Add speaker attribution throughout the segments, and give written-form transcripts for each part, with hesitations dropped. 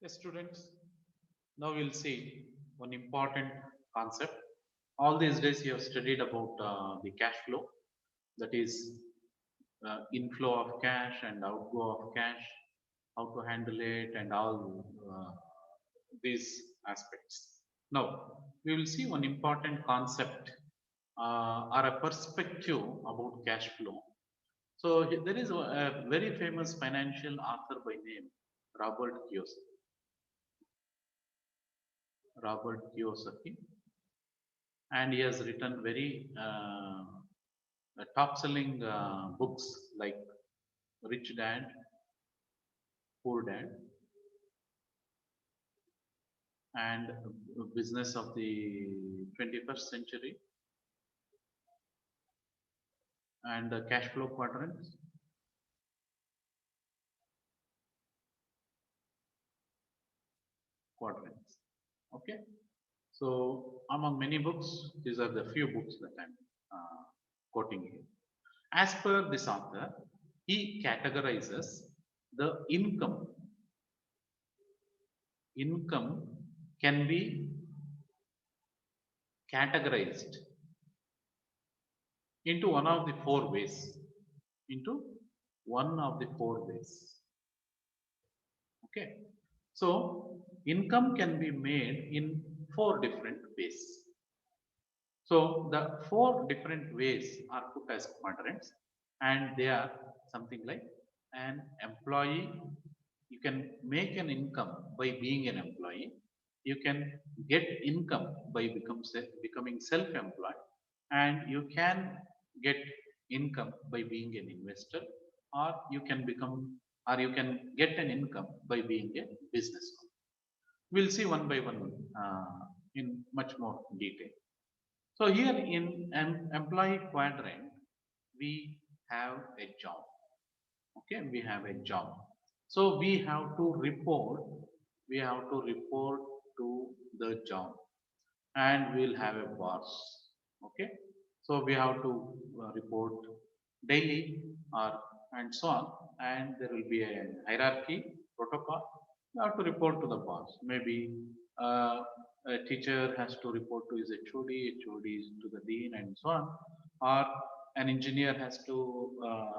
Speaker 1: Yes, students, now we'll see one important concept. All these days you have studied about the cash flow, that is inflow of cash and outgo of cash, how to handle it, and all these aspects. Now we will see one important concept or a perspective about cash flow. So there is a very famous financial author by name Robert Kiyosaki. Robert Kiyosaki, and he has written very top-selling books like Rich Dad, Poor Dad, and Business of the 21st Century, and the Cash Flow Quadrants. Okay, so among many books, these are the few books that I'm quoting here. As per this author, he categorizes the income can be categorized into one of the four ways. Into one of the four ways. Okay. So income can be made in four different ways. So the four different ways are put as quadrants, and they are something like an employee. You can make an income by being an employee. You can get income by becoming self-employed, and you can get income by being an investor, or you can become or you can get an income by being a businessman. We'll see one by one in much more detail. So here in an employee quadrant, we have a job. Okay, we have a job. So we have to report to the job, and we'll have a boss. Okay, so we have to report daily or and so on, and there will be a hierarchy protocol. You have to report to the boss. Maybe uh, a teacher has to report to his HOD is to the dean, and so on. Or an engineer has to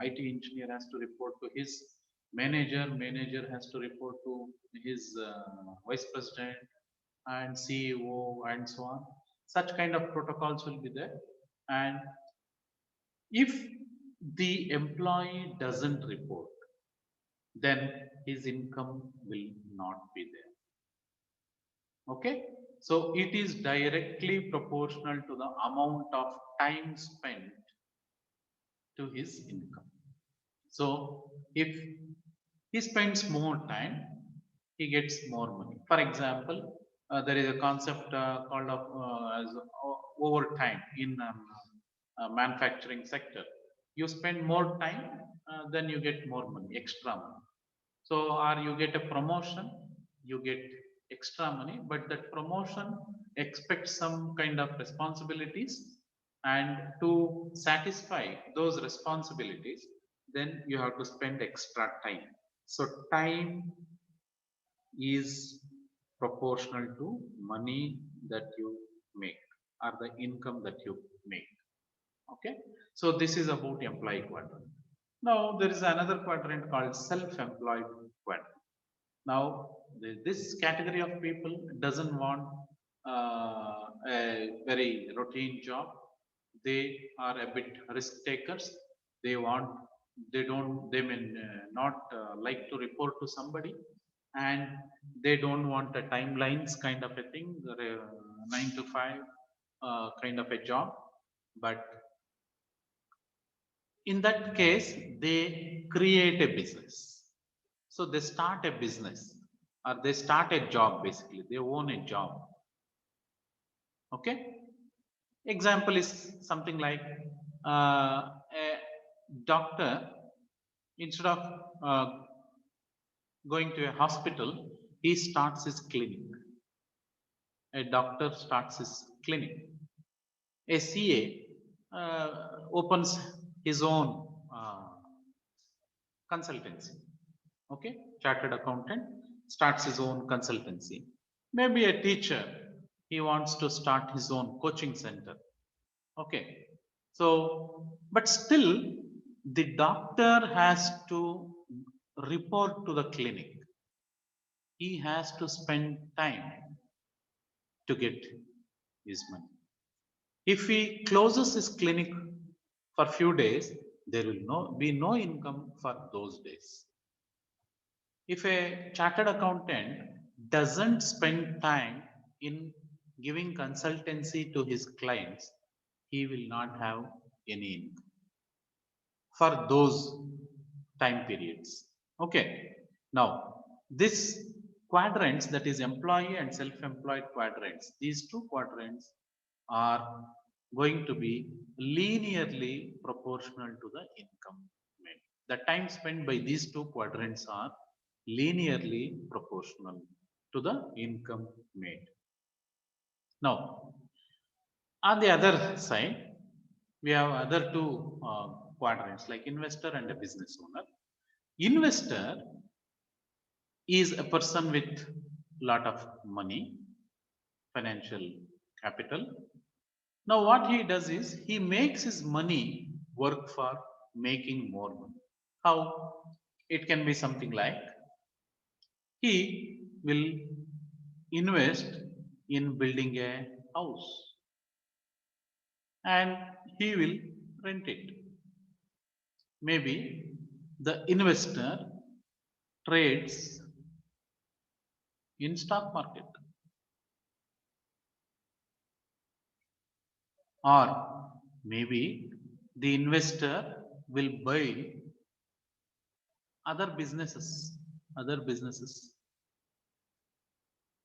Speaker 1: IT engineer has to report to his manager has to report to his vice president and CEO and so on. Such kind of protocols will be there. And if the employee doesn't report, then his income will not be there. Okay. So it is directly proportional to the amount of time spent to his income. So if he spends more time, he gets more money. For example, there is a concept called as overtime in manufacturing sector. You spend more time, then you get more money, extra money. So, or you get a promotion, you get extra money, but that promotion expects some kind of responsibilities, and to satisfy those responsibilities, then you have to spend extra time. So, time is proportional to money that you make or the income that you make. Okay, so this is about employee quadrant. Now there is another quadrant called self-employed quadrant. Now this category of people doesn't want a very routine job. They are a bit risk takers. They want they don't they may not like to report to somebody, and they don't want a timelines kind of a thing, 9 to 5 kind of a job. But in that case, they create a business. So they start a business, or they start a job. Basically, they own a job. Okay. Example is something like a doctor, instead of going to a hospital, he starts his clinic. A doctor starts his clinic. A CA opens his own consultancy. Okay, chartered accountant. starts his own consultancy. Maybe a teacher, he wants to start his own coaching center. Okay. So, but still, the doctor has to report to the clinic. He has to spend time to get his money. If he closes his clinic for few days, there will be no income for those days. If a chartered accountant doesn't spend time in giving consultancy to his clients, he will not have any income for those time periods. Okay. Now, this quadrants, that is employee and self-employed quadrants, these two quadrants are going to be linearly proportional to the income made. The time spent by these two quadrants are linearly proportional to the income made. Now, on the other side, we have other two quadrants like investor and a business owner. Investor is a person with lot of money, financial capital. Now what he does is he makes his money work for making more money. How? It can be something like he will invest in building a house and he will rent it. Maybe the investor trades in stock market, or maybe the investor will buy other businesses.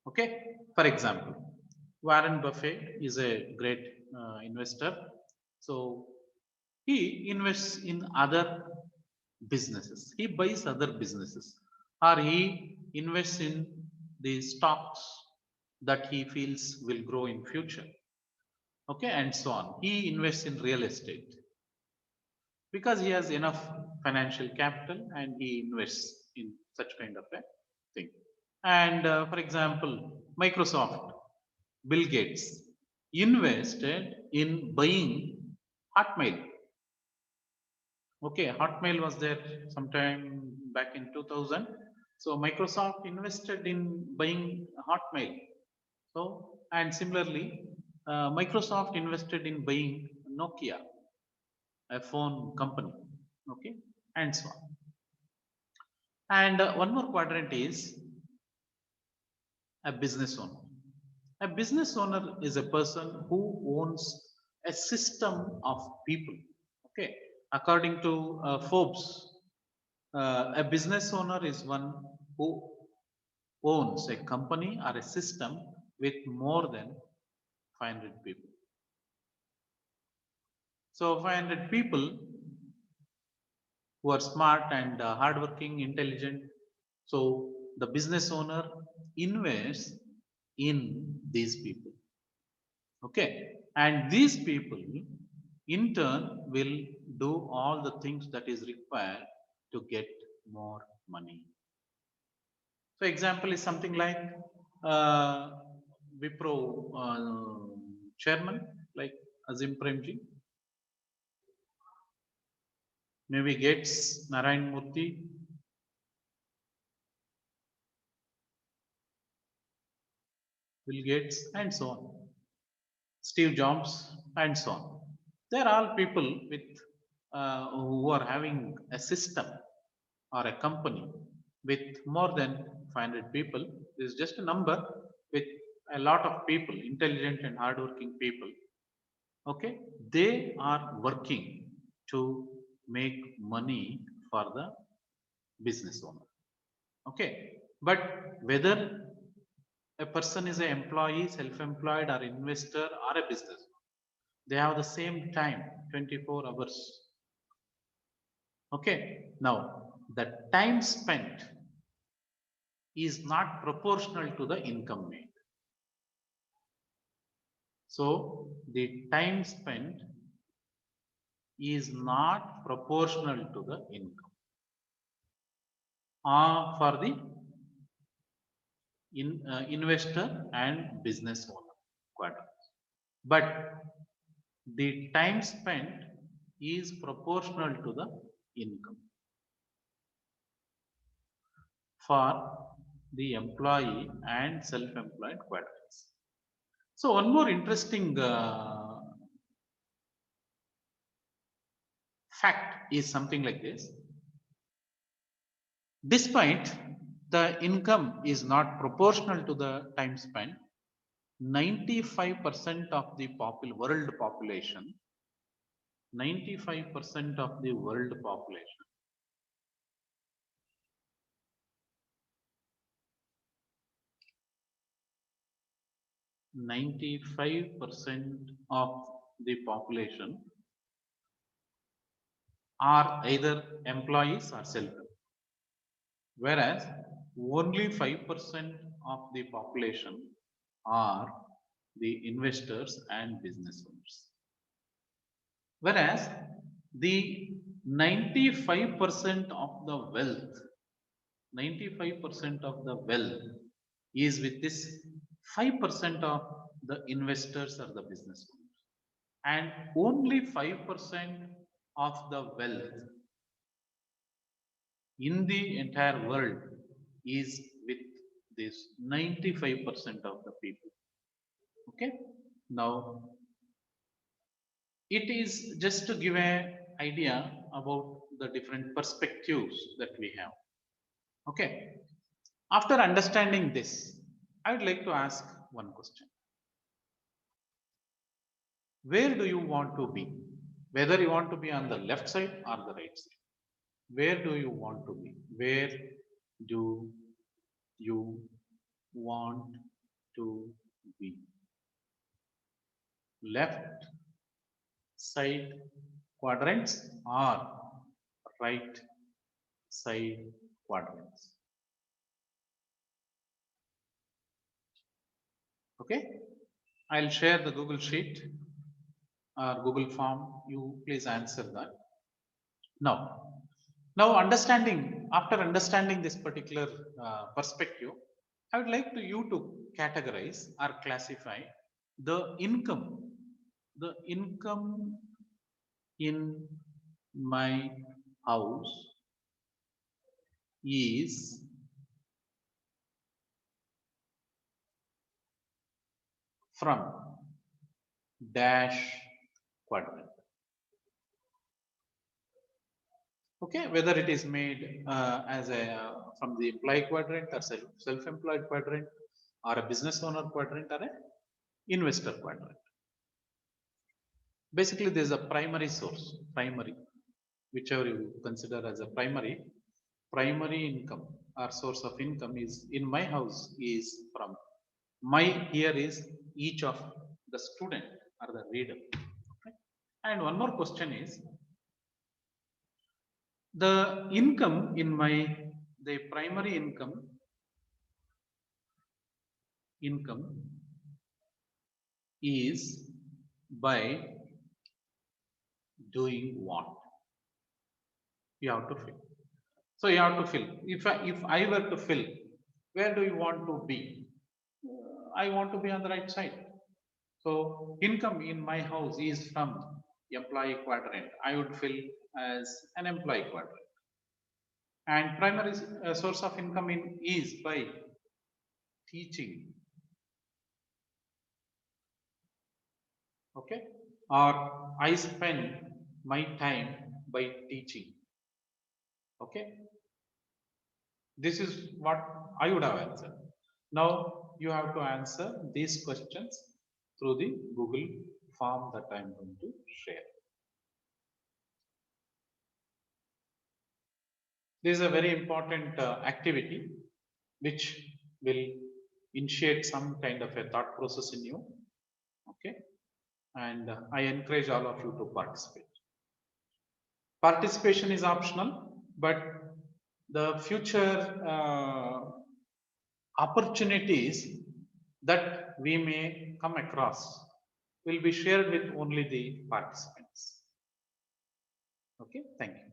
Speaker 1: Okay. For example, Warren Buffett is a great investor. So he invests in other businesses, he buys other businesses, or he invests in the stocks that he feels will grow in future. Okay, and so on. He invests in real estate because he has enough financial capital and he invests in such kind of a thing. And for example, Microsoft, Bill Gates invested in buying Hotmail. Okay, Hotmail was there sometime back in 2000. So Microsoft invested in buying Hotmail. So, and similarly, Microsoft invested in buying Nokia, a phone company. Okay, and so on. And one more quadrant is a business owner. A business owner is a person who owns a system of people. Okay, according to Forbes, a business owner is one who owns a company or a system with more than 500 people. So 500 people who are smart and hardworking, intelligent. So the business owner invests in these people. Okay, and these people in turn will do all the things that is required to get more money. So example is something like uh, Wipro chairman like Azim Premji, maybe Gates, Narayan Murthy, Bill Gates, and so on. Steve Jobs, and so on. They're all people with who are having a system or a company with more than 500 people. This is just a number with a lot of people, intelligent and hardworking people. Okay, they are working to make money for the business owner. Okay, but whether a person is an employee, self-employed, or investor, or a business, they have the same time, 24 hours. Okay, now the time spent is not proportional to the income made. So the time spent is not proportional to the income for the investor and business owner quadrants. But the time spent is proportional to the income for the employee and self-employed quadrants. So one more interesting fact is something like this. Despite the income is not proportional to the time spent, 95% of the world population, 95% of the world population 95% of the population are either employees or self-employed, whereas only 5% of the population are the investors and business owners. Whereas the 95% of the wealth, 95% of the wealth is with this 5% of the investors or the business owners, and only 5% of the wealth in the entire world is with this 95% of the people. Okay, now it is just to give an idea about the different perspectives that we have. Okay, after understanding this, I would like to ask one question. Where do you want to be? Whether you want to be on the left side or the right side. Where do you want to be? Where do you want to be? Left side quadrants or right side quadrants? Okay, I'll share the Google Sheet or Google form. You please answer that. Now after understanding this particular perspective, I would like you to categorize or classify the income in my house is from dash quadrant. Okay, whether it is made as a from the employee quadrant or self-employed quadrant or a business owner quadrant or a investor quadrant. Basically, there is a primary source, whichever you consider as a primary income or source of income is in my house is from here is each of the student or the reader. Okay? And one more question is the income in the primary income is by doing what? You have to fill. So you have to fill. If I were to fill, where do you want to be? I want to be on the right side. So income in my house is from employee quadrant. I would fill as an employee quadrant. And primary source of income is by teaching. Okay, or I spend my time by teaching. Okay, this is what I would have answered. Now you have to answer these questions through the Google form that I am going to share. This is a very important activity which will initiate some kind of a thought process in you. Okay, and I encourage all of you to participate. Participation is optional, but the future opportunities that we may come across will be shared with only the participants. Okay, thank you.